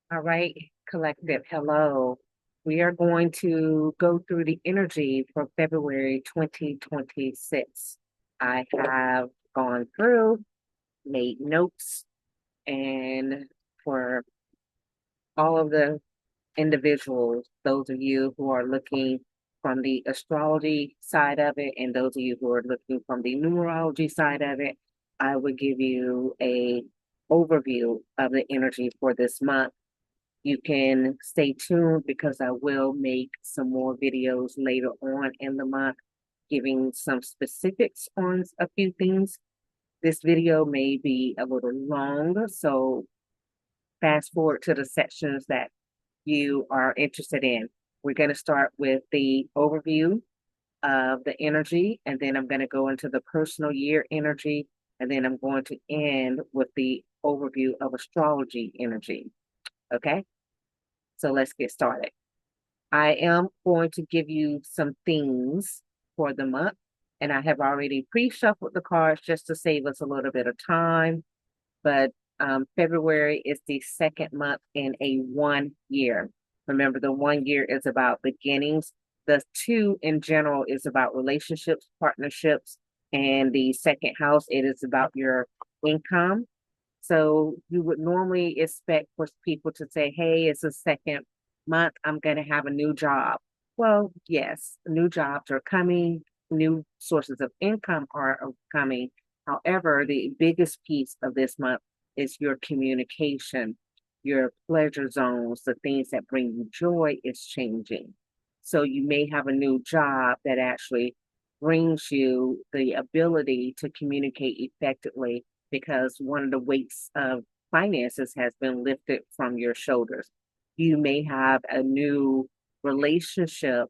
All right, collective, hello. We are going to go through the energy for February 2026. I have gone through, made notes, and for all of the individuals, those of you who are looking from the astrology side of it, and those of you who are looking from the numerology side of it, I would give you a overview of the energy for this month. You can stay tuned because I will make some more videos later on in the month, giving some specifics on a few things. This video may be a little long, so fast forward to the sections that you are interested in. We're going to start with the overview of the energy, and then I'm going to go into the personal year energy, and then I'm going to end with the overview of astrology energy. Okay, so let's get started. I am going to give you some things for the month, and I have already pre-shuffled the cards just to save us a little bit of time. But February is the second month in a 1 year. Remember, the 1 year is about beginnings. The two in general is about relationships, partnerships, and the second house, it is about your income. So you would normally expect for people to say, hey, it's a second month, I'm going to have a new job. Well, yes, new jobs are coming, new sources of income are coming. However, the biggest piece of this month is your communication, your pleasure zones, the things that bring you joy is changing. So you may have a new job that actually brings you the ability to communicate effectively because one of the weights of finances has been lifted from your shoulders. You may have a new relationship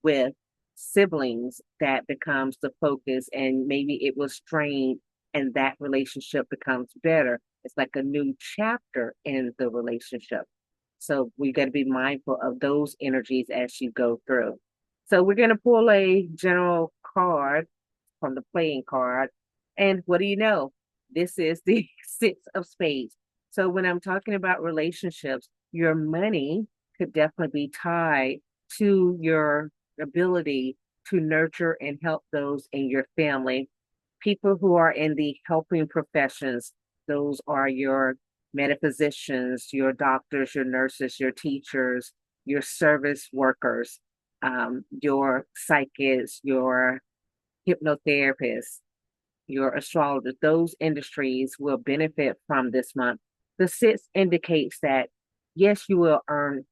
with siblings that becomes the focus, and maybe it was strained and that relationship becomes better. It's like a new chapter in the relationship. So we got to be mindful of those energies as you go through. So we're going to pull a general card from the playing card. And what do you know? This is the Six of Spades. So when I'm talking about relationships, your money could definitely be tied to your ability to nurture and help those in your family. People who are in the helping professions, those are your metaphysicians, your doctors, your nurses, your teachers, your service workers, your psychics, your hypnotherapists, your astrologers. Those industries will benefit from this month. The six indicates that yes, you will earn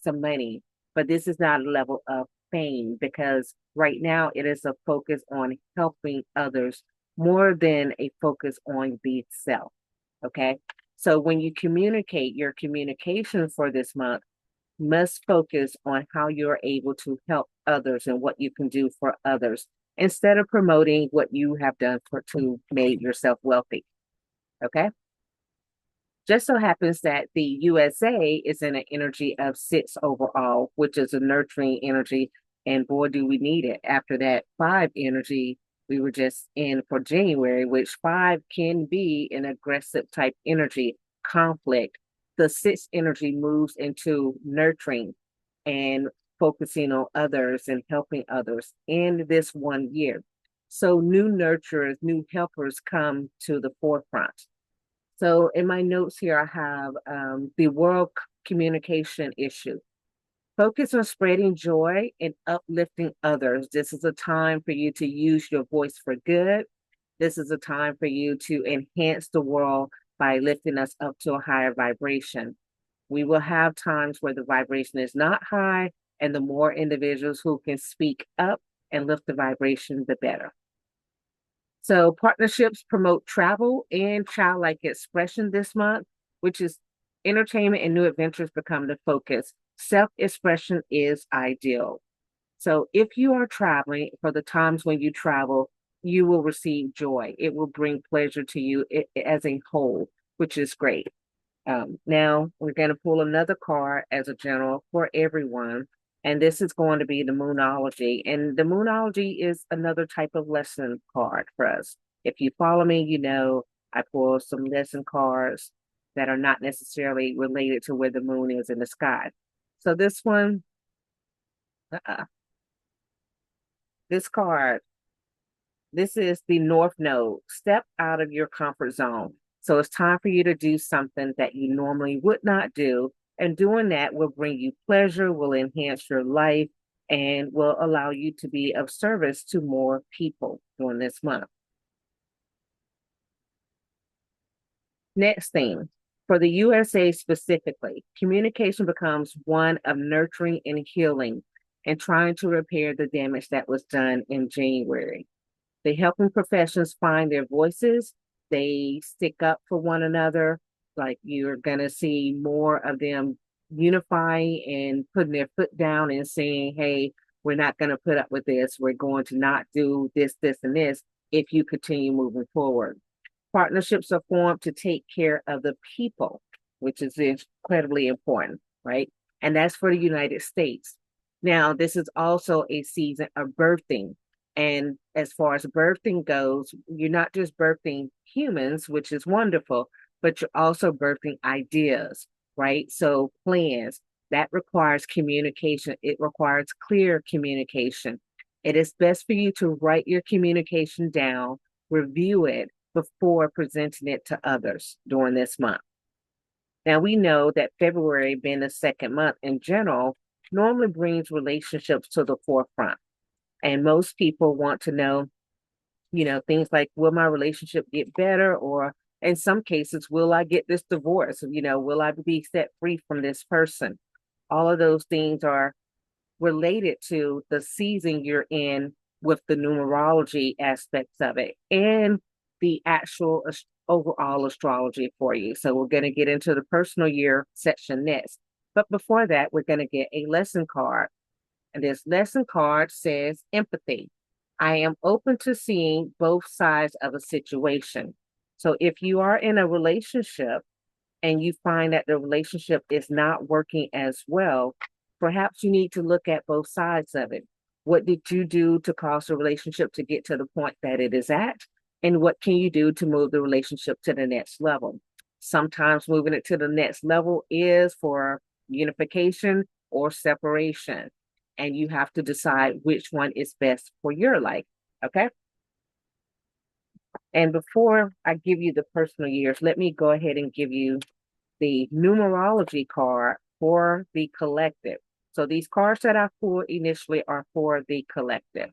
some money, but this is not a level of fame because right now it is a focus on helping others more than a focus on the self. Okay. So when you communicate, your communication for this month must focus on how you're able to help others and what you can do for others instead of promoting what you have done to make yourself wealthy. Okay. Just so happens that the USA is in an energy of six overall, which is a nurturing energy. And boy, do we need it. After that five energy, we were just in for January, which five can be an aggressive type energy, conflict. The six energy moves into nurturing and focusing on others and helping others in this 1 year. So new nurturers, new helpers come to the forefront. So in my notes here, I have the world communication issue. Focus on spreading joy and uplifting others. This is a time for you to use your voice for good. This is a time for you to enhance the world by lifting us up to a higher vibration. We will have times where the vibration is not high, and the more individuals who can speak up and lift the vibration, the better. So partnerships promote travel and childlike expression this month, which is entertainment and new adventures become the focus. Self-expression is ideal. So if you are traveling, for the times when you travel, you will receive joy. It will bring pleasure to you as a whole, which is great. Now we're going to pull another card as a general for everyone. And this is going to be the Moonology. And the Moonology is another type of lesson card for us. If you follow me, you know I pull some lesson cards that are not necessarily related to where the moon is in the sky. So this one, uh-uh. This card, this is the North Node. Step out of your comfort zone. So it's time for you to do something that you normally would not do. And doing that will bring you pleasure, will enhance your life, and will allow you to be of service to more people during this month. Next thing, for the USA specifically, communication becomes one of nurturing and healing and trying to repair the damage that was done in January. The helping professions find their voices. They stick up for one another. Like you're going to see more of them unifying and putting their foot down and saying, hey, we're not going to put up with this. We're going to not do this, this, and this if you continue moving forward. Partnerships are formed to take care of the people, which is incredibly important, right? And that's for the United States. Now, this is also a season of birthing. And as far as birthing goes, you're not just birthing humans, which is wonderful, but you're also birthing ideas, right? So plans, that requires communication. It requires clear communication. It is best for you to write your communication down, review it before presenting it to others during this month. Now, we know that February, being the second month in general, normally brings relationships to the forefront. And most people want to know, things like, will my relationship get better? Or in some cases, will I get this divorce? Will I be set free from this person? All of those things are related to the season you're in with the numerology aspects of it and the actual overall astrology for you. So we're going to get into the personal year section next. But before that, we're going to get a lesson card. And this lesson card says empathy. I am open to seeing both sides of a situation. So if you are in a relationship and you find that the relationship is not working as well, perhaps you need to look at both sides of it. What did you do to cause the relationship to get to the point that it is at? And what can you do to move the relationship to the next level? Sometimes moving it to the next level is for unification or separation. And you have to decide which one is best for your life. Okay. And before I give you the personal years, let me go ahead and give you the numerology card for the collective. So these cards that I pulled initially are for the collective.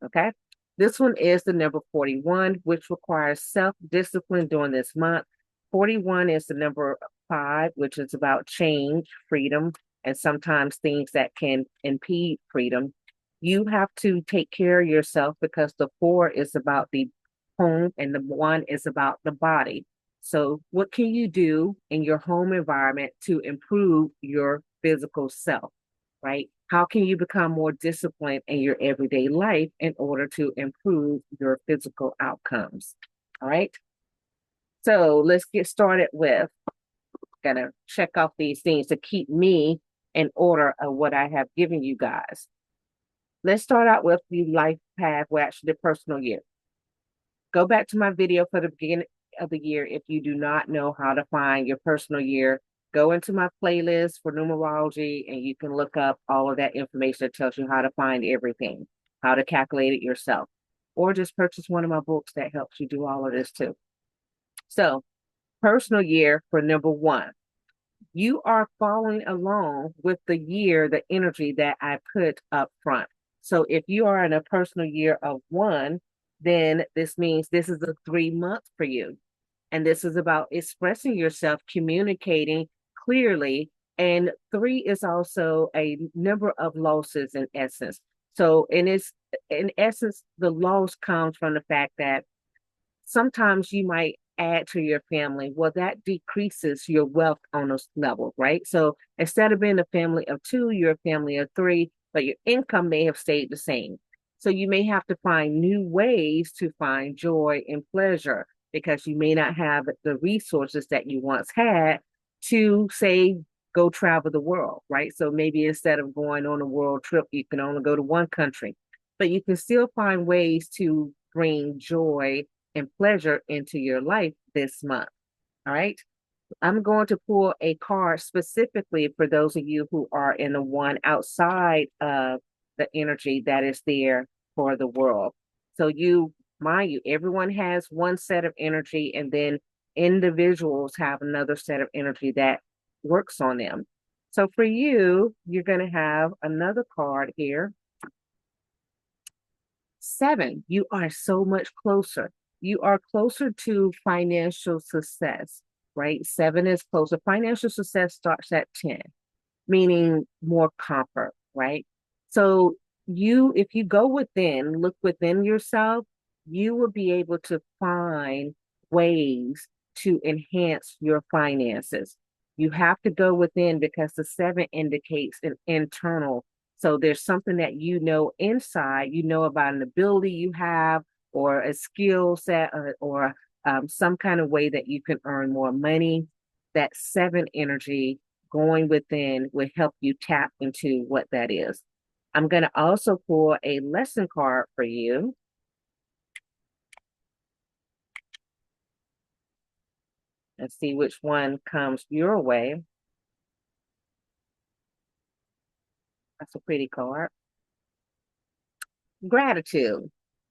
Okay. This one is the number 41, which requires self-discipline during this month. 41 is the number 5, which is about change, freedom, and sometimes things that can impede freedom. You have to take care of yourself because the 4 is about the home and the 1 is about the body. So what can you do in your home environment to improve your physical self, right? How can you become more disciplined in your everyday life in order to improve your physical outcomes? All right. So let's get started with gonna check off these things to keep me in order of what I have given you guys. Let's start out with the life path, well, actually the personal year. Go back to my video for the beginning of the year if you do not know how to find your personal year. Go into my playlist for numerology and you can look up all of that information that tells you how to find everything, how to calculate it yourself, or just purchase one of my books that helps you do all of this too. So, personal year for number 1. You are following along with the year, the energy that I put up front. So if you are in a personal year of 1, then this means this is a 3-month for you. And this is about expressing yourself, communicating clearly. And 3 is also a number of losses in essence. So in essence, the loss comes from the fact that sometimes you might add to your family. Well, that decreases your wealth on those levels, right? So instead of being a family of 2, you're a family of 3, but your income may have stayed the same. So you may have to find new ways to find joy and pleasure because you may not have the resources that you once had to, say, go travel the world, right? So maybe instead of going on a world trip, you can only go to one country, but you can still find ways to bring joy and pleasure into your life this month. All right. I'm going to pull a card specifically for those of you who are in the one outside of the energy that is there for the world. So mind you, everyone has one set of energy, and then individuals have another set of energy that works on them. So for you, you're going to have another card here. 7, you are so much closer. You are closer to financial success, right? 7 is closer. Financial success starts at 10, meaning more comfort, right? So if you go within, look within yourself, you will be able to find ways to enhance your finances. You have to go within because the 7 indicates an internal. So there's something that you know inside, you know about an ability you have or a skill set or some kind of way that you can earn more money. That 7 energy going within will help you tap into what that is. I'm going to also pull a lesson card for you. Let's see which one comes your way. That's a pretty card. Gratitude.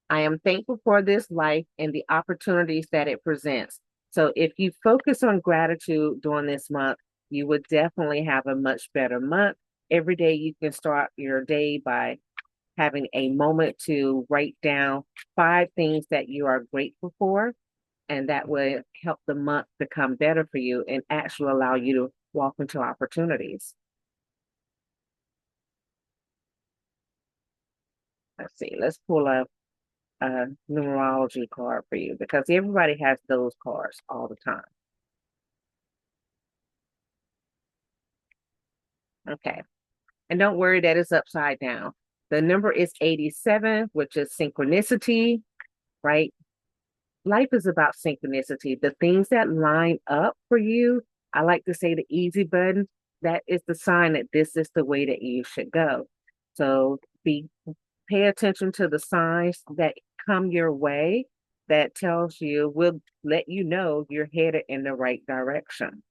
I am thankful for this life and the opportunities that it presents. So if you focus on gratitude during this month, you would definitely have a much better month. Every day you can start your day by having a moment to write down 5 things that you are grateful for, and that will help the month become better for you and actually allow you to walk into opportunities. Let's see, let's pull a numerology card for you because everybody has those cards all the time. Okay. And don't worry that it's upside down. The number is 87, which is synchronicity, right? Life is about synchronicity. The things that line up for you, I like to say the easy button, that is the sign that this is the way that you should go. So pay attention to the signs that come your way that tells you, will let you know you're headed in the right direction.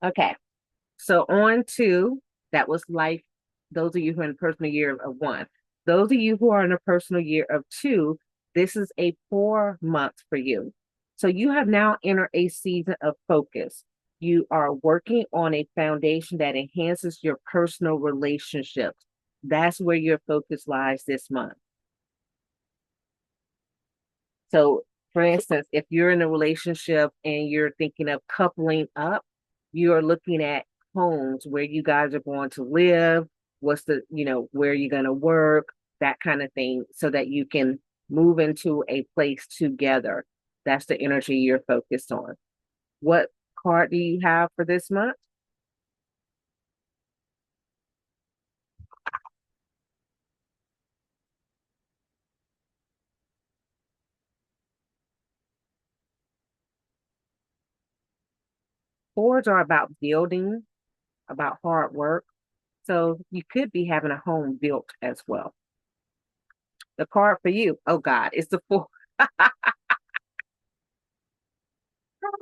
Okay. So on to that was life. Those of you who are in a personal year of 1. Those of you who are in a personal year of 2, this is a 4 month for you. So you have now entered a season of focus. You are working on a foundation that enhances your personal relationships. That's where your focus lies this month. So, for instance, if you're in a relationship and you're thinking of coupling up, you're looking at homes where you guys are going to live, where you're going to work, that kind of thing, so that you can move into a place together. That's the energy you're focused on. What card do you have for this month? 4s are about building, about hard work. So you could be having a home built as well. The card for you, oh God, it's the 4.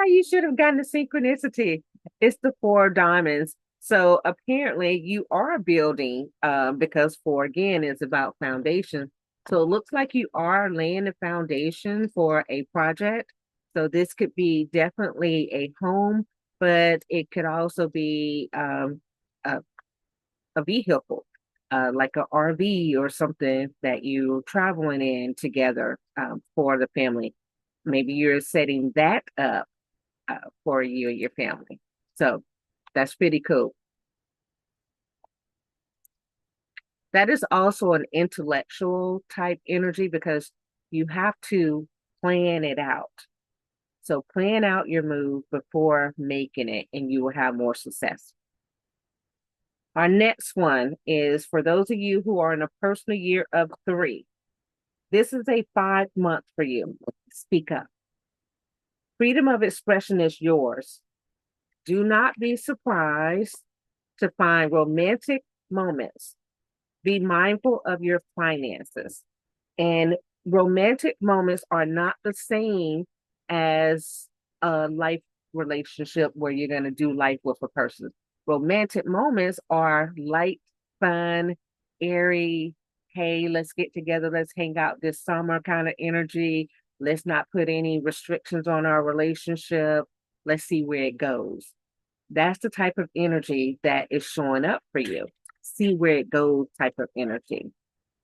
You should have gotten the synchronicity. It's the 4 of diamonds. So apparently you are building because 4 again is about foundation. So it looks like you are laying the foundation for a project. So this could be definitely a home, but it could also be a, a vehicle, like a RV or something that you're traveling in together for the family. Maybe you're setting that up for you and your family. So that's pretty cool. That is also an intellectual type energy because you have to plan it out. So plan out your move before making it, and you will have more success. Our next one is for those of you who are in a personal year of 3. This is a 5 month for you. Speak up. Freedom of expression is yours. Do not be surprised to find romantic moments. Be mindful of your finances and romantic moments are not the same as a life relationship where you're going to do life with a person. Romantic moments are light, fun, airy. Hey, let's get together. Let's hang out this summer kind of energy. Let's not put any restrictions on our relationship. Let's see where it goes. That's the type of energy that is showing up for you. See where it goes type of energy.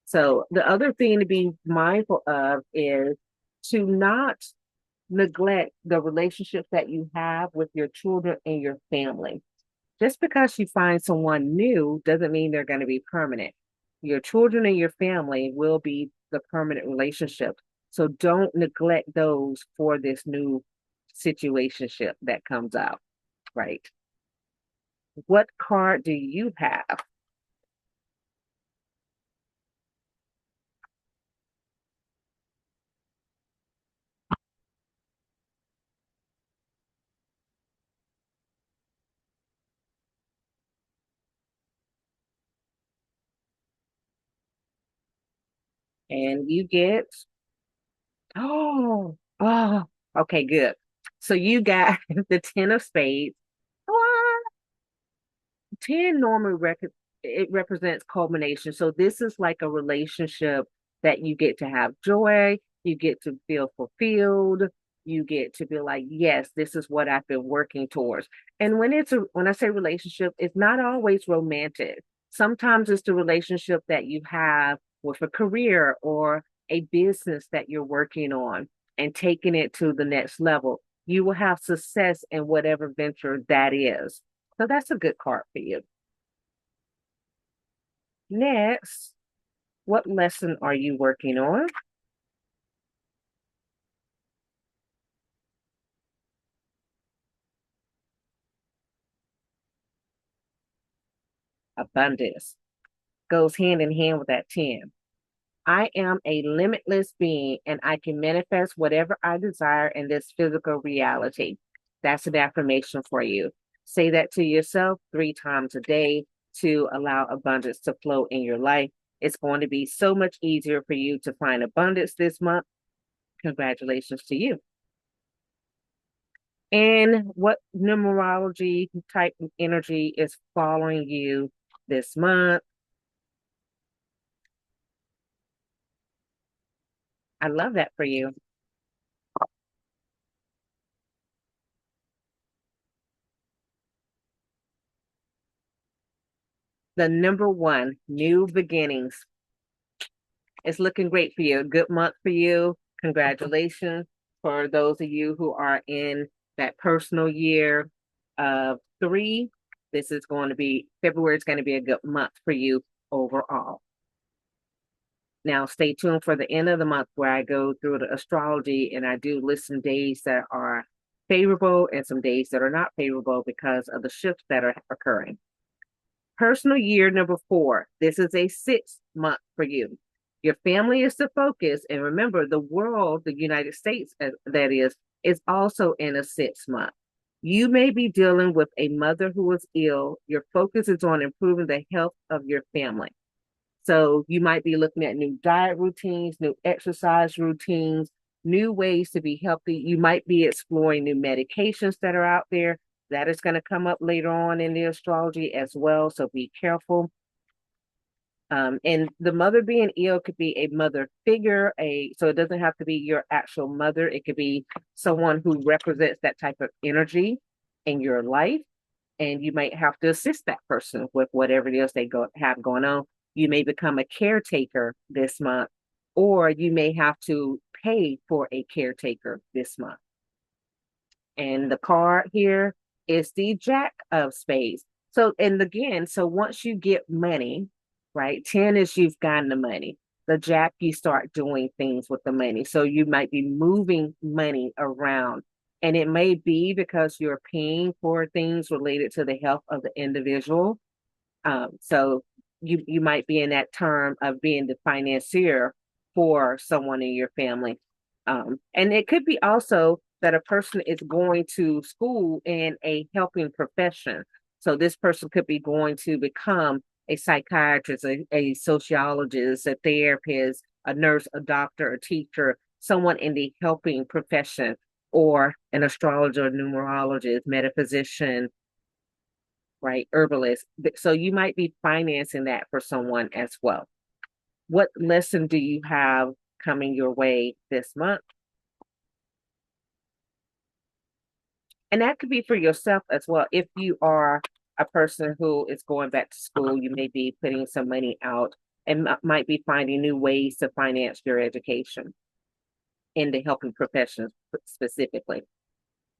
So the other thing to be mindful of is to not neglect the relationships that you have with your children and your family. Just because you find someone new doesn't mean they're going to be permanent. Your children and your family will be the permanent relationship. So don't neglect those for this new situationship that comes out, right? What card do you have? And you get, oh, okay, good. So you got the 10 of spades. Ah, 10 normally it represents culmination. So this is like a relationship that you get to have joy, you get to feel fulfilled, you get to be like, yes, this is what I've been working towards. And when I say relationship, it's not always romantic. Sometimes it's the relationship that you have with a career or a business that you're working on and taking it to the next level. You will have success in whatever venture that is. So that's a good card for you. Next, what lesson are you working on? Abundance goes hand in hand with that 10. I am a limitless being and I can manifest whatever I desire in this physical reality. That's an affirmation for you. Say that to yourself 3 times a day to allow abundance to flow in your life. It's going to be so much easier for you to find abundance this month. Congratulations to you. And what numerology type of energy is following you this month? I love that for you. The number one, new beginnings. It's looking great for you. A good month for you. Congratulations for those of you who are in that personal year of 3. This is going to be, February is going to be a good month for you overall. Now, stay tuned for the end of the month where I go through the astrology and I do list some days that are favorable and some days that are not favorable because of the shifts that are occurring. Personal year number 4. This is a 6 month for you. Your family is the focus. And remember, the world, the United States, that is also in a 6 month. You may be dealing with a mother who is ill. Your focus is on improving the health of your family. So you might be looking at new diet routines, new exercise routines, new ways to be healthy. You might be exploring new medications that are out there. That is going to come up later on in the astrology as well. So be careful. And the mother being ill could be a mother figure, so it doesn't have to be your actual mother. It could be someone who represents that type of energy in your life, and you might have to assist that person with whatever it is they have going on. You may become a caretaker this month, or you may have to pay for a caretaker this month. And the card here is the Jack of Spades. So, and again, so once you get money, right? 10 is you've gotten the money. The Jack, you start doing things with the money. So you might be moving money around. And it may be because you're paying for things related to the health of the individual. So you might be in that term of being the financier for someone in your family. And it could be also that a person is going to school in a helping profession. So this person could be going to become a psychiatrist, a sociologist, a therapist, a nurse, a doctor, a teacher, someone in the helping profession, or an astrologer, numerologist, metaphysician, right? Herbalist. So you might be financing that for someone as well. What lesson do you have coming your way this month? And that could be for yourself as well. If you are a person who is going back to school, you may be putting some money out and might be finding new ways to finance your education in the helping professions specifically.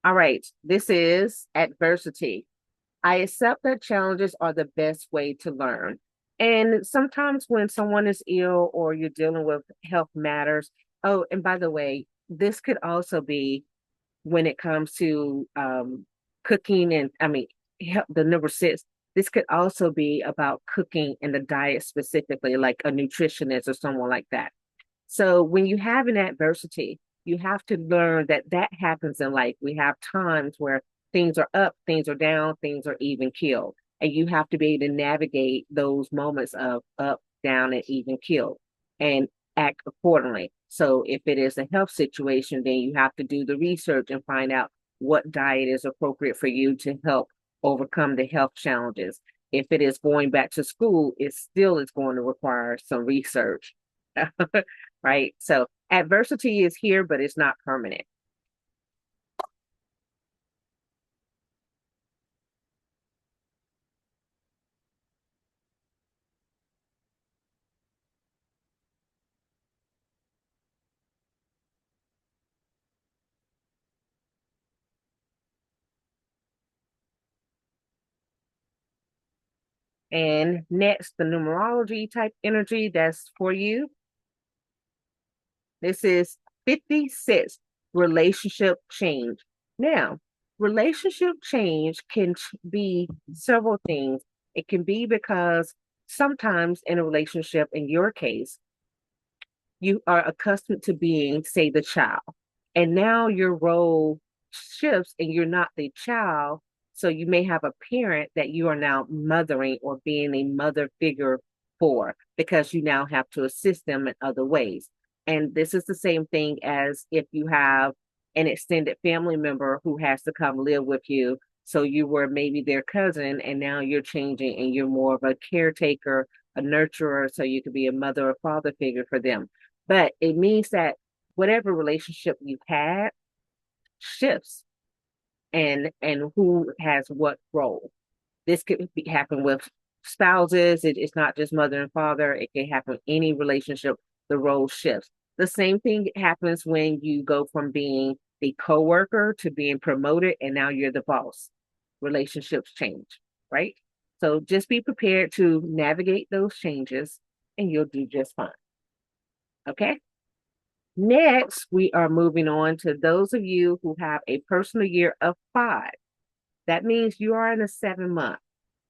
All right, this is adversity. I accept that challenges are the best way to learn. And sometimes when someone is ill or you're dealing with health matters, oh, and by the way, this could also be when it comes to cooking and I mean the number six. This could also be about cooking and the diet specifically, like a nutritionist or someone like that. So when you have an adversity, you have to learn that that happens in life. We have times where things are up, things are down, things are even killed. And you have to be able to navigate those moments of up, down, and even killed and act accordingly. So if it is a health situation, then you have to do the research and find out what diet is appropriate for you to help overcome the health challenges. If it is going back to school, it still is going to require some research. Right? So adversity is here, but it's not permanent. And next, the numerology type energy that's for you. This is 56 relationship change. Now, relationship change can be several things. It can be because sometimes in a relationship, in your case, you are accustomed to being, say, the child. And now your role shifts and you're not the child. So you may have a parent that you are now mothering or being a mother figure for because you now have to assist them in other ways. And this is the same thing as if you have an extended family member who has to come live with you. So you were maybe their cousin and now you're changing and you're more of a caretaker, a nurturer, so you could be a mother or father figure for them. But it means that whatever relationship you've had shifts and who has what role. This could happen with spouses. It's not just mother and father. It can happen any relationship. The role shifts. The same thing happens when you go from being the coworker to being promoted, and now you're the boss. Relationships change, right? So just be prepared to navigate those changes, and you'll do just fine. Okay. Next, we are moving on to those of you who have a personal year of 5. That means you are in a 7 month.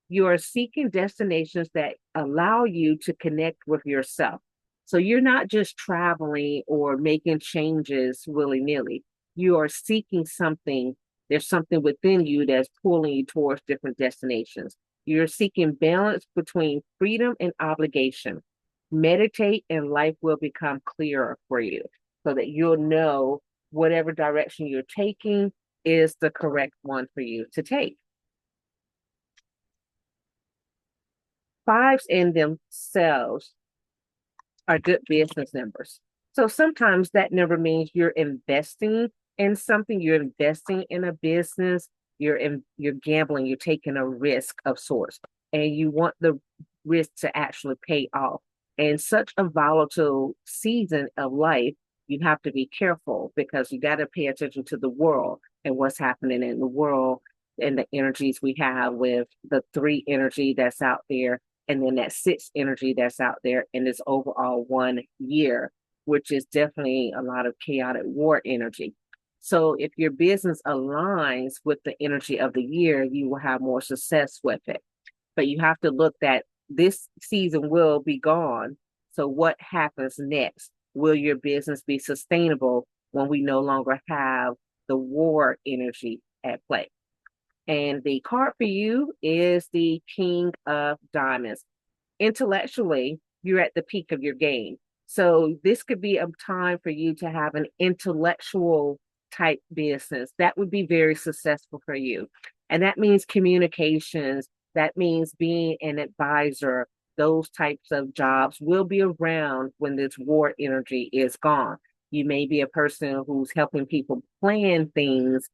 You are seeking destinations that allow you to connect with yourself. So you're not just traveling or making changes willy nilly. You are seeking something. There's something within you that's pulling you towards different destinations. You're seeking balance between freedom and obligation. Meditate, and life will become clearer for you so that you'll know whatever direction you're taking is the correct one for you to take. 5s in themselves are good business numbers. So sometimes that number means you're investing in something, you're investing in a business, you're gambling, you're taking a risk of sorts, and you want the risk to actually pay off. In such a volatile season of life, you have to be careful because you got to pay attention to the world and what's happening in the world and the energies we have with the 3 energy that's out there and then that 6 energy that's out there in this overall 1 year, which is definitely a lot of chaotic war energy. So if your business aligns with the energy of the year, you will have more success with it. But you have to look that this season will be gone. So what happens next? Will your business be sustainable when we no longer have the war energy at play? And the card for you is the King of Diamonds. Intellectually, you're at the peak of your game. So this could be a time for you to have an intellectual type business. That would be very successful for you. And that means communications, that means being an advisor. Those types of jobs will be around when this war energy is gone. You may be a person who's helping people plan things,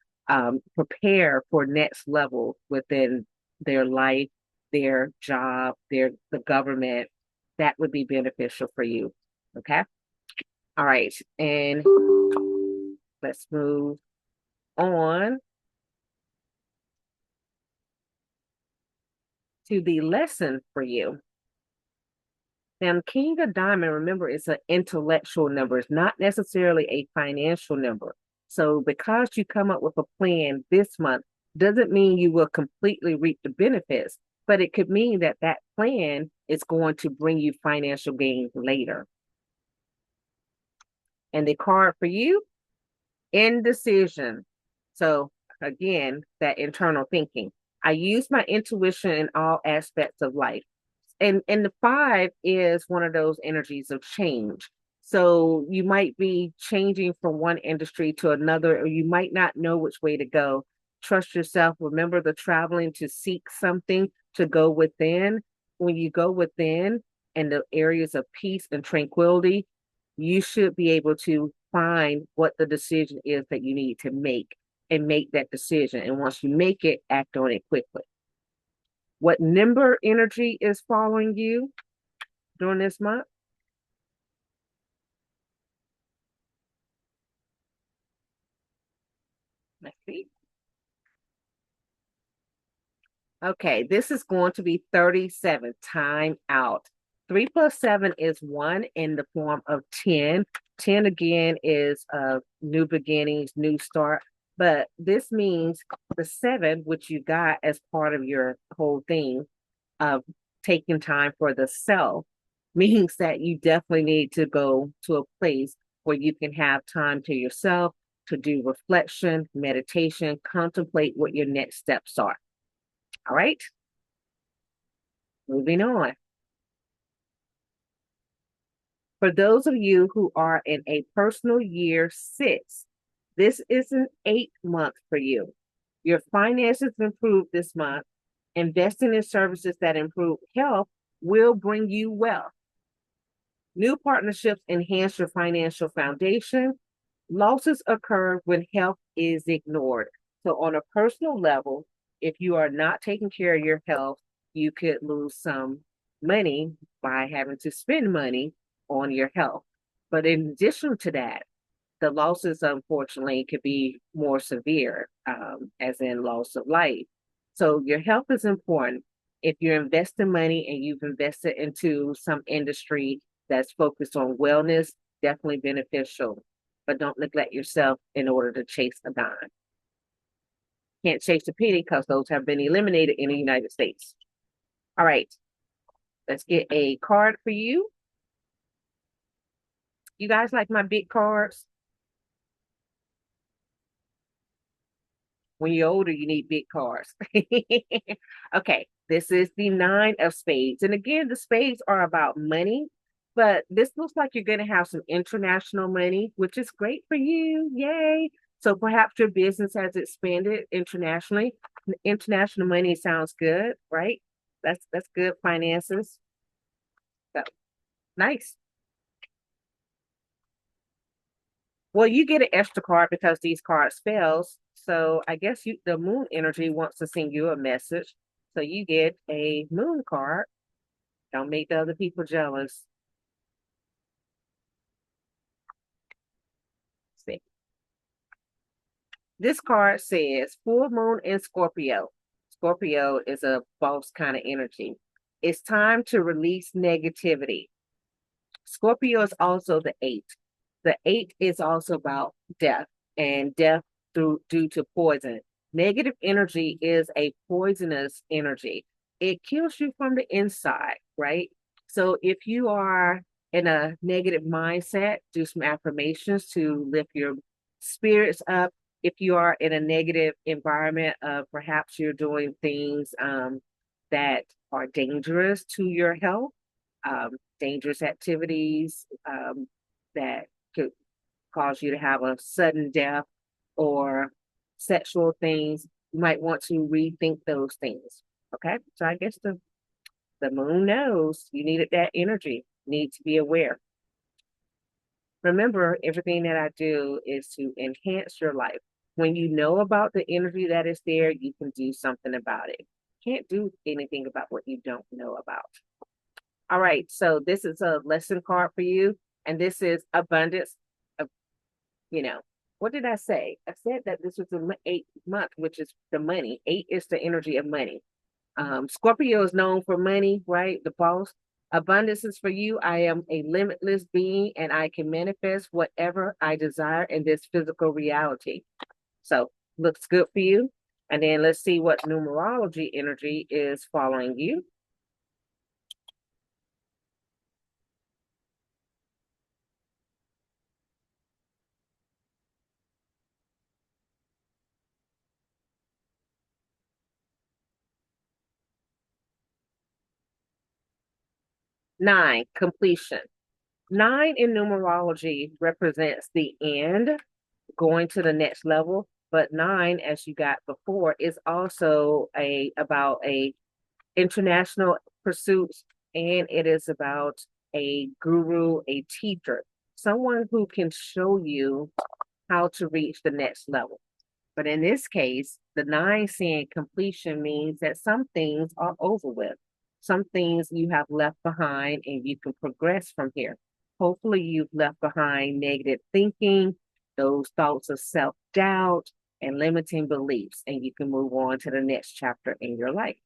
prepare for next level within their life, their job, the government. That would be beneficial for you. Okay. All right. And let's move on to the lesson for you. Now, King of Diamond, remember, it's an intellectual number. It's not necessarily a financial number. So because you come up with a plan this month, doesn't mean you will completely reap the benefits, but it could mean that that plan is going to bring you financial gains later. And the card for you, indecision. So again, that internal thinking. I use my intuition in all aspects of life. And the five is one of those energies of change. So you might be changing from one industry to another, or you might not know which way to go. Trust yourself. Remember the traveling to seek something, to go within. When you go within and the areas of peace and tranquility, you should be able to find what the decision is that you need to make and make that decision. And once you make it, act on it quickly. What number energy is following you during this month? Let's see. Okay, this is going to be 37. Time out. 3 plus 7 is 1 in the form of 10. 10 again is new beginnings, new start. But this means the 7, which you got as part of your whole thing of taking time for the self, means that you definitely need to go to a place where you can have time to yourself to do reflection, meditation, contemplate what your next steps are. All right, moving on. For those of you who are in a personal year 6, this is an 8 month for you. Your finances improve this month. Investing in services that improve health will bring you wealth. New partnerships enhance your financial foundation. Losses occur when health is ignored. So, on a personal level, if you are not taking care of your health, you could lose some money by having to spend money on your health. But in addition to that, the losses, unfortunately, could be more severe, as in loss of life. So, your health is important. If you're investing money and you've invested into some industry that's focused on wellness, definitely beneficial. But don't neglect yourself in order to chase a dime. Can't chase a penny because those have been eliminated in the United States. All right, let's get a card for you. You guys like my big cards? When you're older, you need big cards. Okay, this is the 9 of spades. And again, the spades are about money, but this looks like you're going to have some international money, which is great for you. Yay. So perhaps your business has expanded internationally. International money sounds good, right? That's good finances. So nice. Well, you get an extra card because these cards fails. So I guess the moon energy wants to send you a message. So you get a moon card. Don't make the other people jealous. See. This card says full moon in Scorpio. Scorpio is a boss kind of energy. It's time to release negativity. Scorpio is also the 8. The 8 is also about death and death due to poison. Negative energy is a poisonous energy. It kills you from the inside, right? So if you are in a negative mindset, do some affirmations to lift your spirits up. If you are in a negative environment, perhaps you're doing things that are dangerous to your health, dangerous activities that could cause you to have a sudden death or sexual things. You might want to rethink those things. Okay. So I guess the moon knows you needed that energy, need to be aware. Remember, everything that I do is to enhance your life. When you know about the energy that is there, you can do something about it. Can't do anything about what you don't know about. All right, so this is a lesson card for you, and this is abundance of, you know, what did I say? I said that this was the 8th month, which is the money. 8 is the energy of money. Scorpio is known for money, right? The boss. Abundance is for you. I am a limitless being and I can manifest whatever I desire in this physical reality. So, looks good for you. And then let's see what numerology energy is following you. Nine, completion. Nine in numerology represents the end, going to the next level. But nine, as you got before, is also a about a international pursuits, and it is about a guru, a teacher, someone who can show you how to reach the next level. But in this case, the nine saying completion means that some things are over with. Some things you have left behind and you can progress from here. Hopefully, you've left behind negative thinking, those thoughts of self doubt, and limiting beliefs, and you can move on to the next chapter in your life.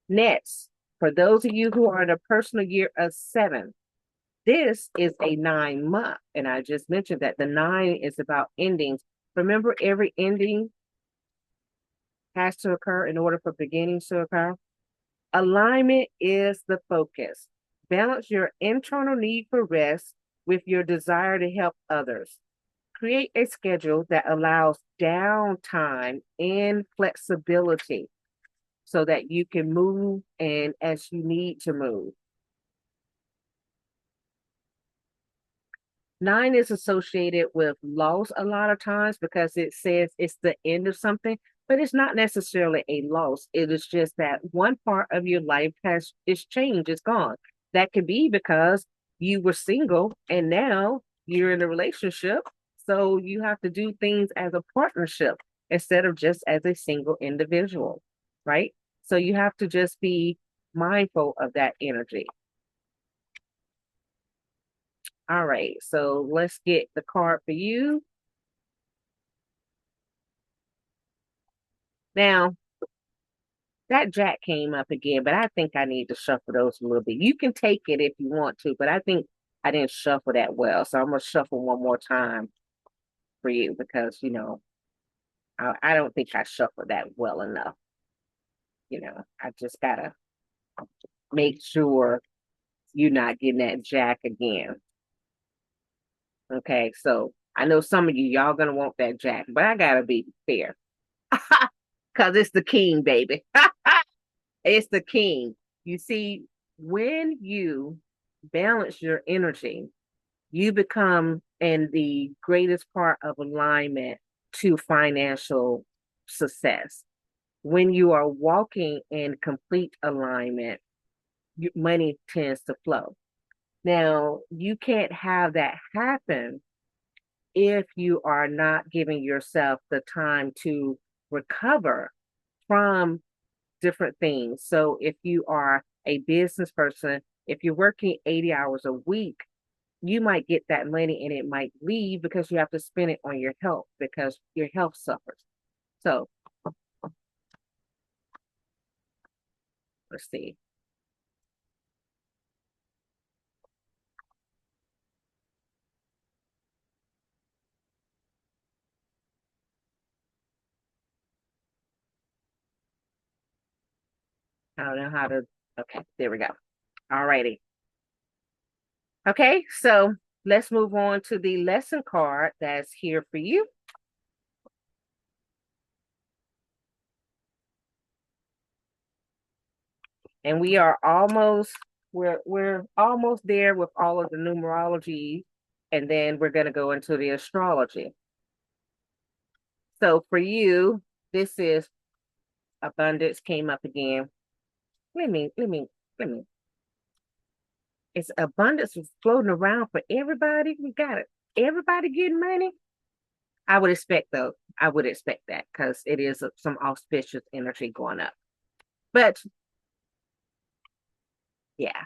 Next, for those of you who are in a personal year of 7, this is a 9-month. And I just mentioned that the 9 is about endings. Remember, every ending has to occur in order for beginnings to occur. Alignment is the focus. Balance your internal need for rest with your desire to help others. Create a schedule that allows downtime and flexibility so that you can move and as you need to move. 9 is associated with loss a lot of times because it says it's the end of something, but it's not necessarily a loss. It is just that one part of your life has is changed, it's gone. That could be because you were single and now you're in a relationship. So you have to do things as a partnership instead of just as a single individual, right? So you have to just be mindful of that energy. All right, so let's get the card for you. Now, that jack came up again, but I think I need to shuffle those a little bit. You can take it if you want to, but I think I didn't shuffle that well. So I'm going to shuffle one more time for you because, I don't think I shuffled that well enough. I just got to make sure you're not getting that jack again. Okay, so I know some of you, y'all going to want that jack, but I got to be fair because it's the king, baby. It's the king. You see, when you balance your energy, you become in the greatest part of alignment to financial success. When you are walking in complete alignment, money tends to flow. Now, you can't have that happen if you are not giving yourself the time to recover from different things. So if you are a business person, if you're working 80 hours a week, you might get that money and it might leave because you have to spend it on your health because your health suffers. So let's see. I don't know how to. Okay, there we go. All righty. Okay, so let's move on to the lesson card that's here for you. And we are almost We're almost there with all of the numerology, and then we're going to go into the astrology. So for you, this is abundance came up again. Let me. It's abundance is floating around for everybody. We got it. Everybody getting money. I would expect though. I would expect that because it is some auspicious energy going up. But yeah,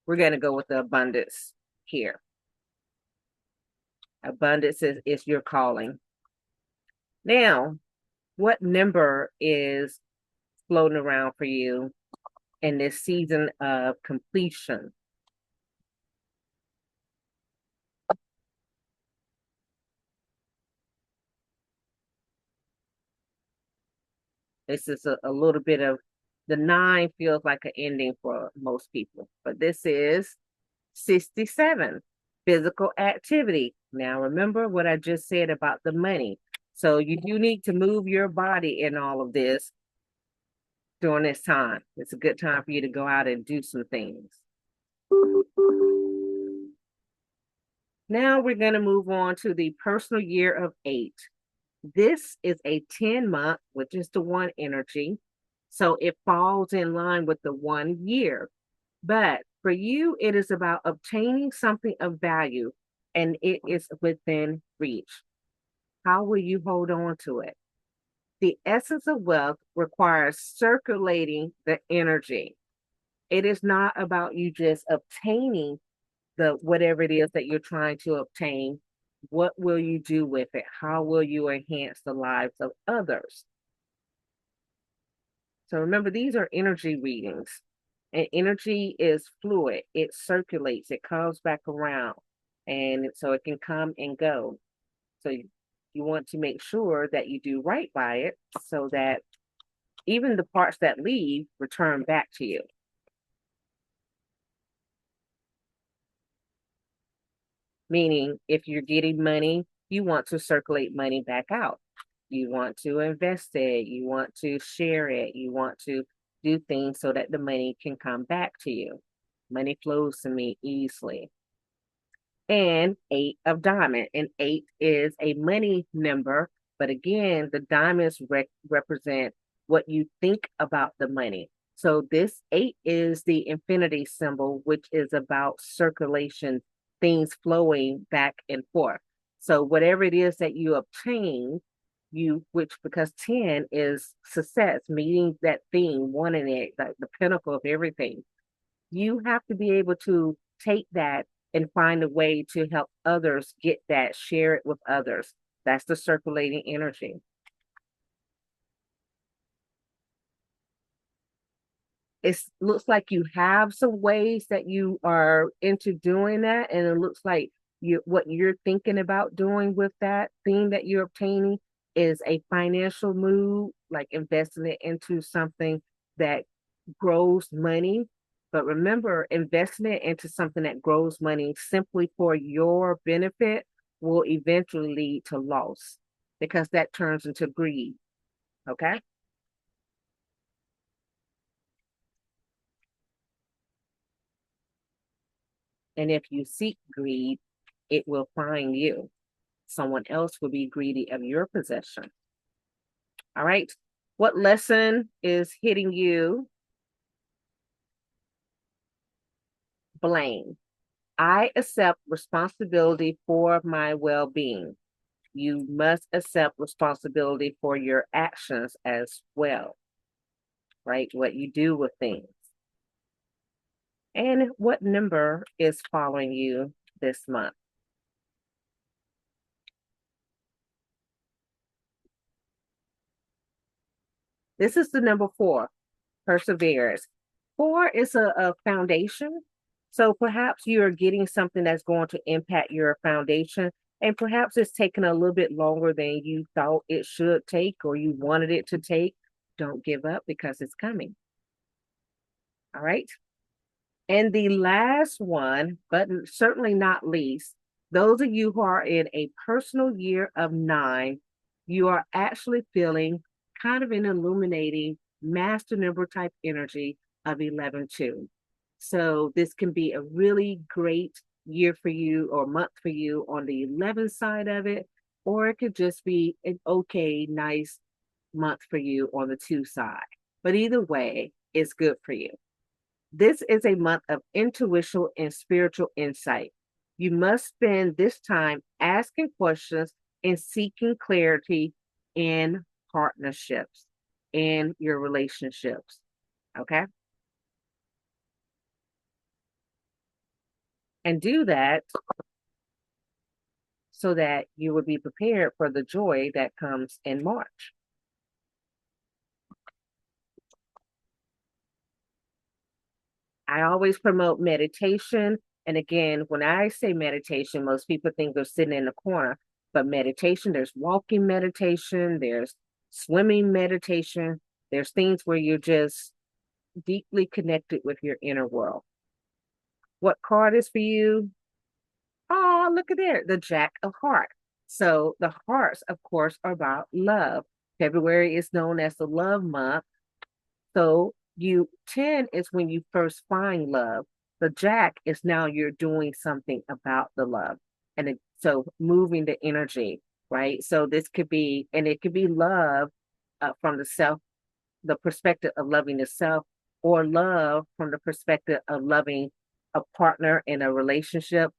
we're gonna go with the abundance here. Abundance is your calling. Now, what number is floating around for you in this season of completion? This is a little bit of the nine feels like an ending for most people, but this is 67, physical activity. Now, remember what I just said about the money. So you do need to move your body in all of this during this time. It's a good time for you to go out and do some things. Now we're going to move on to the personal year of 8. This is a 10-month, which is the one energy. So it falls in line with the 1 year. But for you, it is about obtaining something of value and it is within reach. How will you hold on to it? The essence of wealth requires circulating the energy. It is not about you just obtaining the whatever it is that you're trying to obtain. What will you do with it? How will you enhance the lives of others? So remember, these are energy readings, and energy is fluid. It circulates, it comes back around, and so it can come and go. So you want to make sure that you do right by it so that even the parts that leave return back to you. Meaning, if you're getting money, you want to circulate money back out. You want to invest it, you want to share it, you want to do things so that the money can come back to you. Money flows to me easily. And 8 of diamond. And 8 is a money number. But again, the diamonds represent what you think about the money. So this 8 is the infinity symbol, which is about circulation, things flowing back and forth. So whatever it is that you obtain, which because 10 is success, meeting that thing, wanting it, like the pinnacle of everything. You have to be able to take that and find a way to help others get that, share it with others. That's the circulating energy. It looks like you have some ways that you are into doing that, and it looks like what you're thinking about doing with that thing that you're obtaining is a financial move, like investing it into something that grows money. But remember, investing it into something that grows money simply for your benefit will eventually lead to loss because that turns into greed. Okay. And if you seek greed, it will find you. Someone else will be greedy of your possession. All right. What lesson is hitting you? Blame. I accept responsibility for my well being. You must accept responsibility for your actions as well, right? What you do with things. And what number is following you this month? This is the number 4, perseverance. 4 is a foundation. So perhaps you're getting something that's going to impact your foundation. And perhaps it's taken a little bit longer than you thought it should take or you wanted it to take. Don't give up because it's coming. All right. And the last one, but certainly not least, those of you who are in a personal year of 9, you are actually feeling kind of an illuminating master number type energy of 11 too. So this can be a really great year for you or month for you on the 11 side of it, or it could just be an okay, nice month for you on the 2 side. But either way, it's good for you. This is a month of intuition and spiritual insight. You must spend this time asking questions and seeking clarity in partnerships, in your relationships. Okay. And do that so that you will be prepared for the joy that comes in March. I always promote meditation. And again, when I say meditation, most people think they're sitting in the corner. But meditation, there's walking meditation, there's swimming meditation, there's things where you're just deeply connected with your inner world. What card is for you? Oh, look at there, the Jack of Hearts. So the hearts, of course, are about love. February is known as the love month. So you 10 is when you first find love. The Jack is now you're doing something about the love. So moving the energy, right? So this could be, and it could be love from the perspective of loving the self, or love from the perspective of loving a partner in a relationship,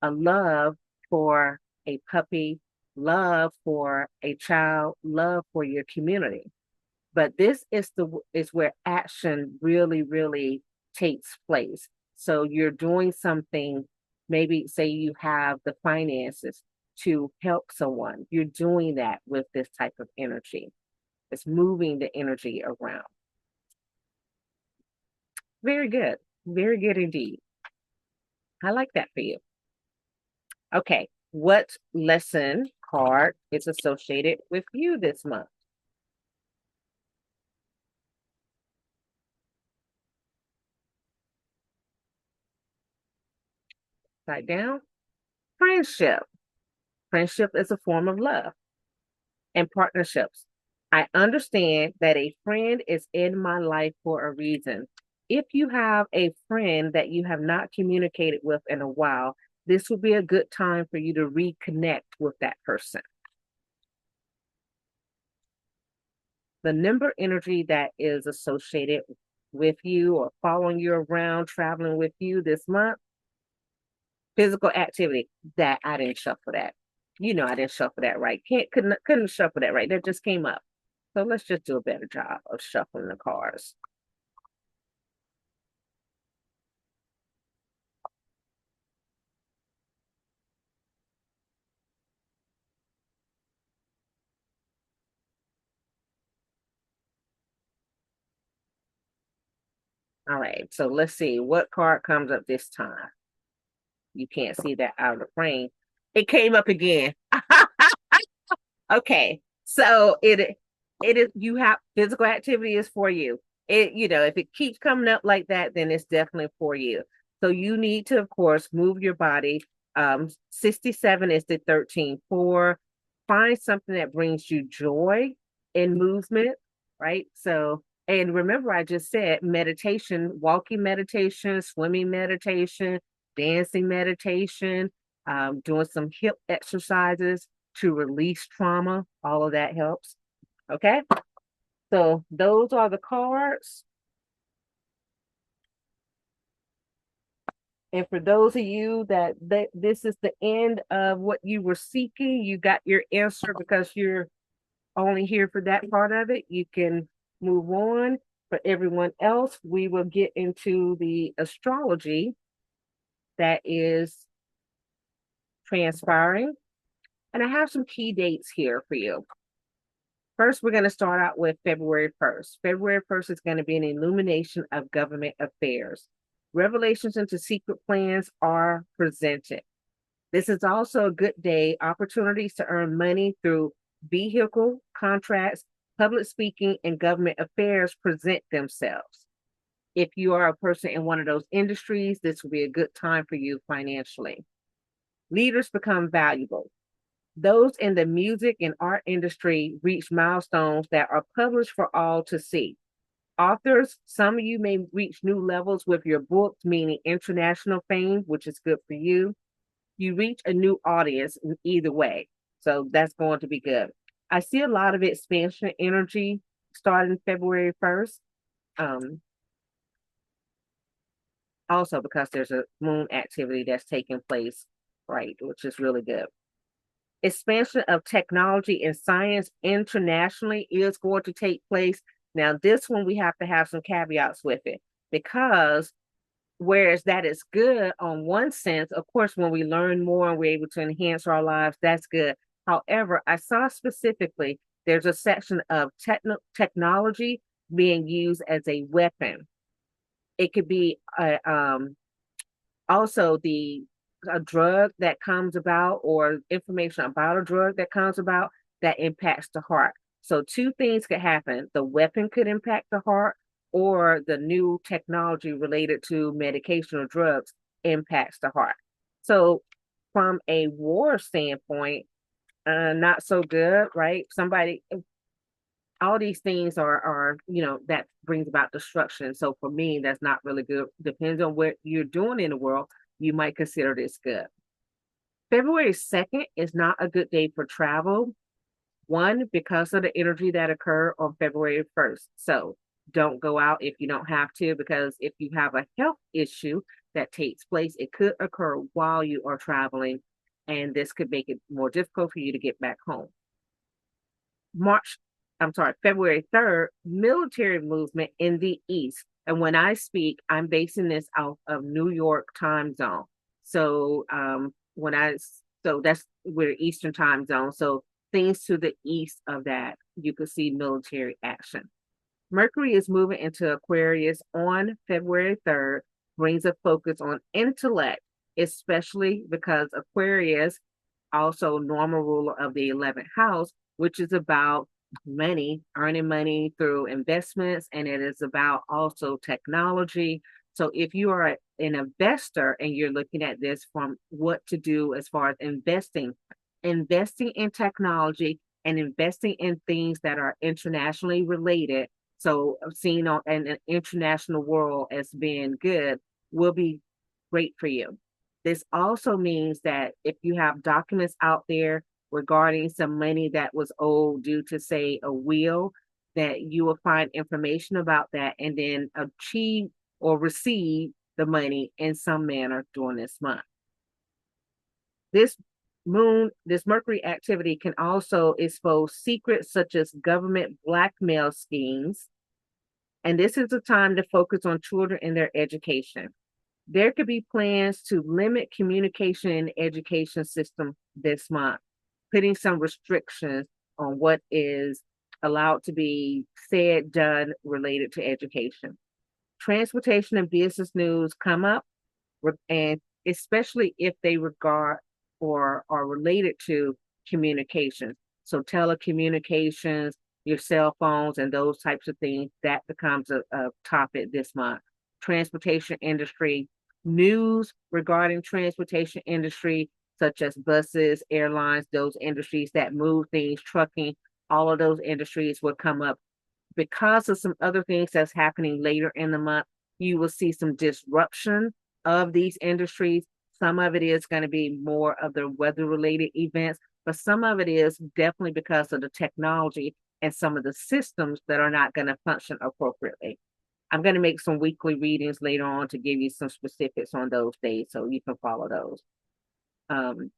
a love for a puppy, love for a child, love for your community. But this is where action really, really takes place. So you're doing something, maybe say you have the finances to help someone. You're doing that with this type of energy. It's moving the energy around. Very good. Very good indeed. I like that for you. Okay. What lesson card is associated with you this month? Write down. Friendship. Friendship is a form of love and partnerships. I understand that a friend is in my life for a reason. If you have a friend that you have not communicated with in a while, this would be a good time for you to reconnect with that person. The number energy that is associated with you or following you around, traveling with you this month, physical activity. That I didn't shuffle that. You know I didn't shuffle that right. Couldn't shuffle that right. That just came up. So let's just do a better job of shuffling the cards. All right. So let's see what card comes up this time. You can't see that out of the frame. It came up again. Okay. So it is you have physical activity is for you. If it keeps coming up like that, then it's definitely for you. So you need to, of course, move your body. 67 is the 13-4. Find something that brings you joy in movement, right? So, and remember, I just said meditation, walking meditation, swimming meditation, dancing meditation, doing some hip exercises to release trauma. All of that helps. Okay. So those are the cards. And for those of you that this is the end of what you were seeking, you got your answer because you're only here for that part of it. You can move on. For everyone else, we will get into the astrology that is transpiring. And I have some key dates here for you. First, we're going to start out with February 1st. February 1st is going to be an illumination of government affairs. Revelations into secret plans are presented. This is also a good day, opportunities to earn money through vehicle, contracts, public speaking, and government affairs present themselves. If you are a person in one of those industries, this will be a good time for you financially. Leaders become valuable. Those in the music and art industry reach milestones that are published for all to see. Authors, some of you may reach new levels with your books, meaning international fame, which is good for you. You reach a new audience in either way. So that's going to be good. I see a lot of expansion energy starting February 1st. Um, Also because there's a moon activity that's taking place, right, which is really good. Expansion of technology and science internationally is going to take place. Now, this one we have to have some caveats with it because whereas that is good on one sense, of course, when we learn more and we're able to enhance our lives, that's good. However, I saw specifically there's a section of technology being used as a weapon. It could be also the a drug that comes about or information about a drug that comes about that impacts the heart. So two things could happen. The weapon could impact the heart or the new technology related to medication or drugs impacts the heart. So from a war standpoint, not so good, right? Somebody, all these things are that brings about destruction. So for me, that's not really good. Depends on what you're doing in the world, you might consider this good. February 2nd is not a good day for travel. One, because of the energy that occurred on February 1st. So don't go out if you don't have to, because if you have a health issue that takes place, it could occur while you are traveling, and this could make it more difficult for you to get back home. March, I'm sorry, February 3rd, military movement in the East. And when I speak, I'm basing this out of New York time zone. So so that's where Eastern time zone. So things to the east of that, you could see military action. Mercury is moving into Aquarius on February 3rd, brings a focus on intellect, especially because Aquarius, also normal ruler of the 11th house, which is about money, earning money through investments, and it is about also technology. So if you are an investor and you're looking at this from what to do as far as investing in technology and investing in things that are internationally related, so seen on an international world as being good, will be great for you. This also means that if you have documents out there regarding some money that was owed due to, say, a will, that you will find information about that and then achieve or receive the money in some manner during this month. This Mercury activity can also expose secrets such as government blackmail schemes. And this is a time to focus on children and their education. There could be plans to limit communication in the education system this month, putting some restrictions on what is allowed to be said, done related to education. Transportation and business news come up, and especially if they regard or are related to communications. So telecommunications, your cell phones, and those types of things, that becomes a topic this month. Transportation industry, news regarding transportation industry, such as buses, airlines, those industries that move things, trucking, all of those industries will come up because of some other things that's happening later in the month. You will see some disruption of these industries. Some of it is going to be more of the weather related events, but some of it is definitely because of the technology and some of the systems that are not going to function appropriately. I'm going to make some weekly readings later on to give you some specifics on those days so you can follow those. Um,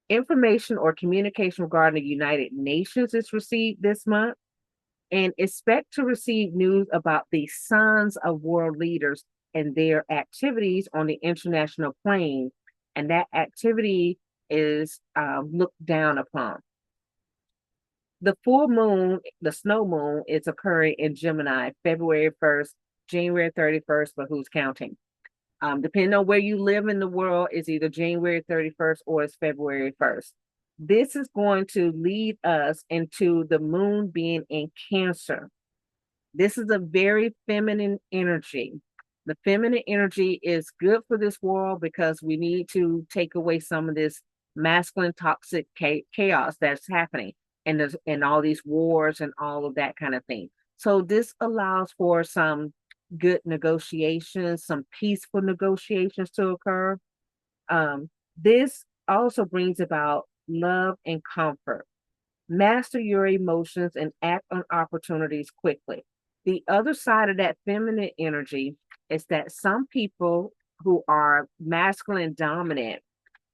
Information or communication regarding the United Nations is received this month, and expect to receive news about the sons of world leaders and their activities on the international plane. And that activity is looked down upon. The full moon, the snow moon, is occurring in Gemini, February 1st, January 31st, but who's counting? Depending on where you live in the world, it's either January 31st or it's February 1st. This is going to lead us into the moon being in Cancer. This is a very feminine energy. The feminine energy is good for this world because we need to take away some of this masculine toxic chaos that's happening and all these wars and all of that kind of thing. So this allows for some good negotiations, some peaceful negotiations to occur. This also brings about love and comfort. Master your emotions and act on opportunities quickly. The other side of that feminine energy is that some people who are masculine dominant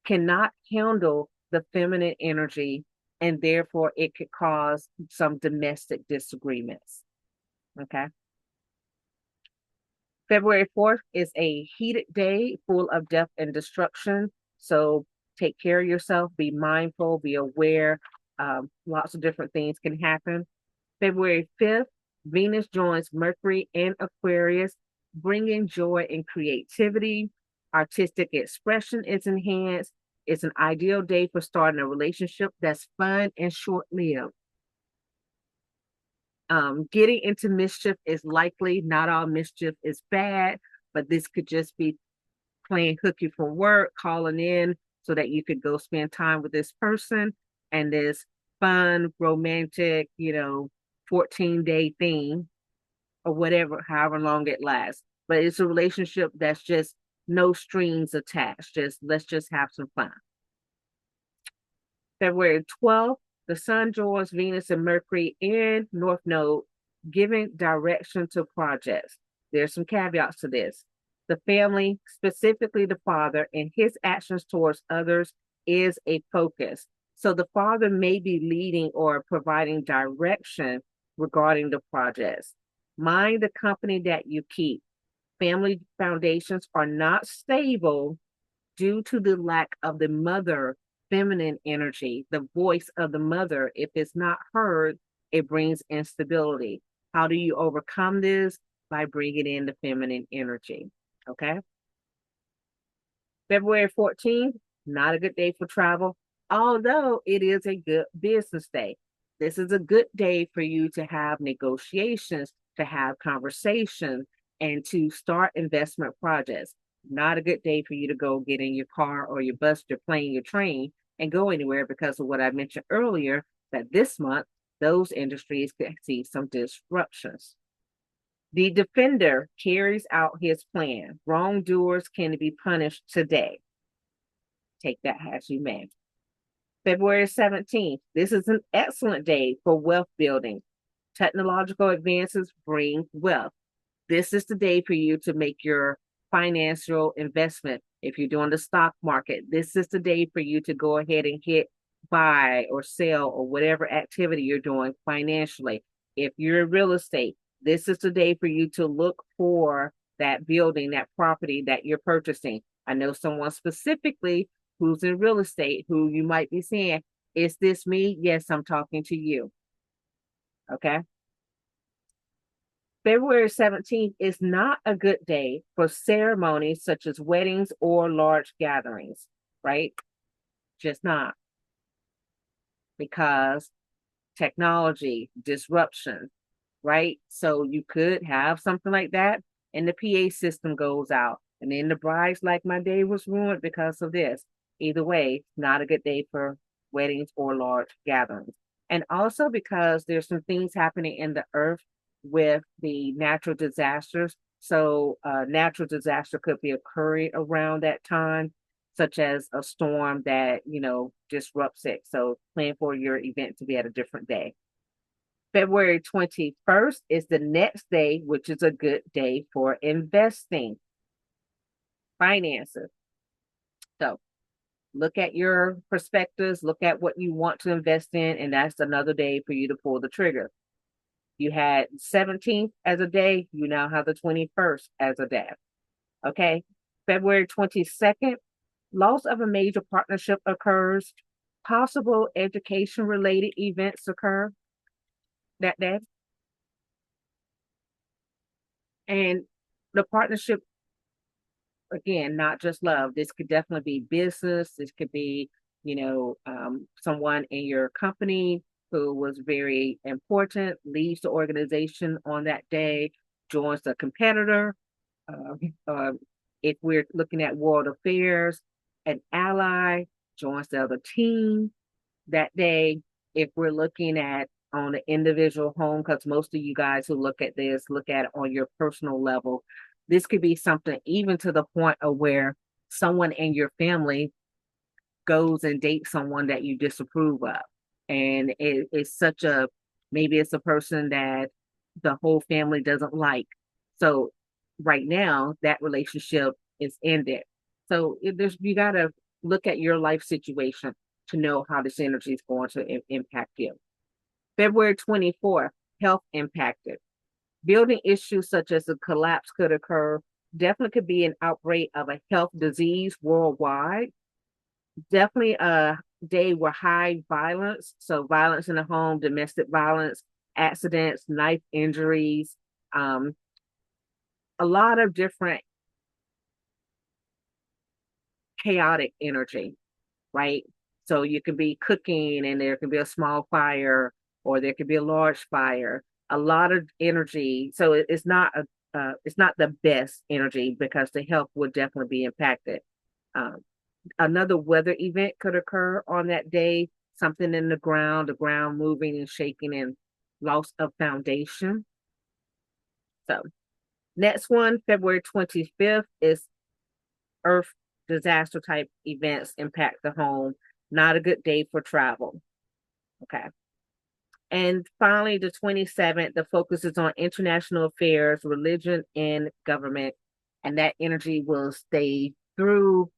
cannot handle the feminine energy, and therefore it could cause some domestic disagreements. Okay. February 4th is a heated day full of death and destruction. So take care of yourself, be mindful, be aware. Lots of different things can happen. February 5th, Venus joins Mercury and Aquarius, bringing joy and creativity. Artistic expression is enhanced. It's an ideal day for starting a relationship that's fun and short lived. Getting into mischief is likely. Not all mischief is bad, but this could just be playing hooky from work, calling in so that you could go spend time with this person and this fun, romantic, 14-day thing or whatever, however long it lasts. But it's a relationship that's just no strings attached. Just let's just have some fun. February 12th, the Sun joins Venus and Mercury in North Node, giving direction to projects. There's some caveats to this. The family, specifically the father, and his actions towards others is a focus. So the father may be leading or providing direction regarding the projects. Mind the company that you keep. Family foundations are not stable due to the lack of the mother feminine energy, the voice of the mother. If it's not heard, it brings instability. How do you overcome this? By bringing in the feminine energy. Okay. February 14th, not a good day for travel, although it is a good business day. This is a good day for you to have negotiations, to have conversations, and to start investment projects. Not a good day for you to go get in your car or your bus, your plane, your train, and go anywhere because of what I mentioned earlier, that this month, those industries could see some disruptions. The defender carries out his plan. Wrongdoers can be punished today. Take that as you may. February 17th. This is an excellent day for wealth building. Technological advances bring wealth. This is the day for you to make your financial investment. If you're doing the stock market, this is the day for you to go ahead and hit buy or sell or whatever activity you're doing financially. If you're in real estate, this is the day for you to look for that building, that property that you're purchasing. I know someone specifically who's in real estate who you might be saying, is this me? Yes, I'm talking to you. Okay. February 17th is not a good day for ceremonies such as weddings or large gatherings, right? Just not, because technology, disruption, right? So you could have something like that and the PA system goes out. And then the bride's like, my day was ruined because of this. Either way, not a good day for weddings or large gatherings. And also because there's some things happening in the earth with the natural disasters. So natural disaster could be occurring around that time, such as a storm that, disrupts it. So plan for your event to be at a different day. February 21st is the next day, which is a good day for investing, finances. So look at your perspectives, look at what you want to invest in, and that's another day for you to pull the trigger. You had 17th as a day, you now have the 21st as a day. Okay. February 22nd, loss of a major partnership occurs. Possible education related events occur that day. And the partnership, again, not just love. This could definitely be business. This could be, someone in your company who was very important, leaves the organization on that day, joins a competitor. Uh, uh, if we're looking at world affairs, an ally joins the other team that day. If we're looking at on an individual home, because most of you guys who look at this look at it on your personal level. This could be something even to the point of where someone in your family goes and dates someone that you disapprove of. And it's such a, maybe it's a person that the whole family doesn't like. So right now, that relationship is ended. So you got to look at your life situation to know how this energy is going to impact you. February 24th, health impacted. Building issues such as a collapse could occur. Definitely could be an outbreak of a health disease worldwide. Definitely a day where high violence, so violence in the home, domestic violence, accidents, knife injuries, um, a lot of different chaotic energy, right? So you could be cooking and there could be a small fire or there could be a large fire, a lot of energy. So it's not it's not the best energy because the health would definitely be impacted. Um, Another weather event could occur on that day, something in the ground moving and shaking and loss of foundation. So next one, February 25th is earth disaster type events impact the home. Not a good day for travel. Okay. And finally, the 27th, the focus is on international affairs, religion, and government. And that energy will stay through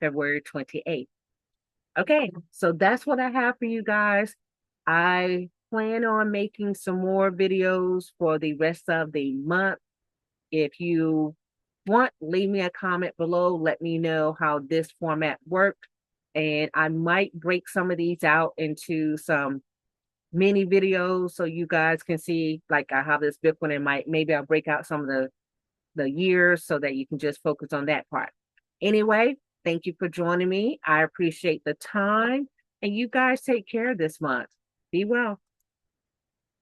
February 28th. Okay, so that's what I have for you guys. I plan on making some more videos for the rest of the month. If you want, leave me a comment below. Let me know how this format worked. And I might break some of these out into some mini videos so you guys can see, like I have this big one and maybe I'll break out some of the years so that you can just focus on that part. Anyway, thank you for joining me. I appreciate the time and you guys take care this month. Be well.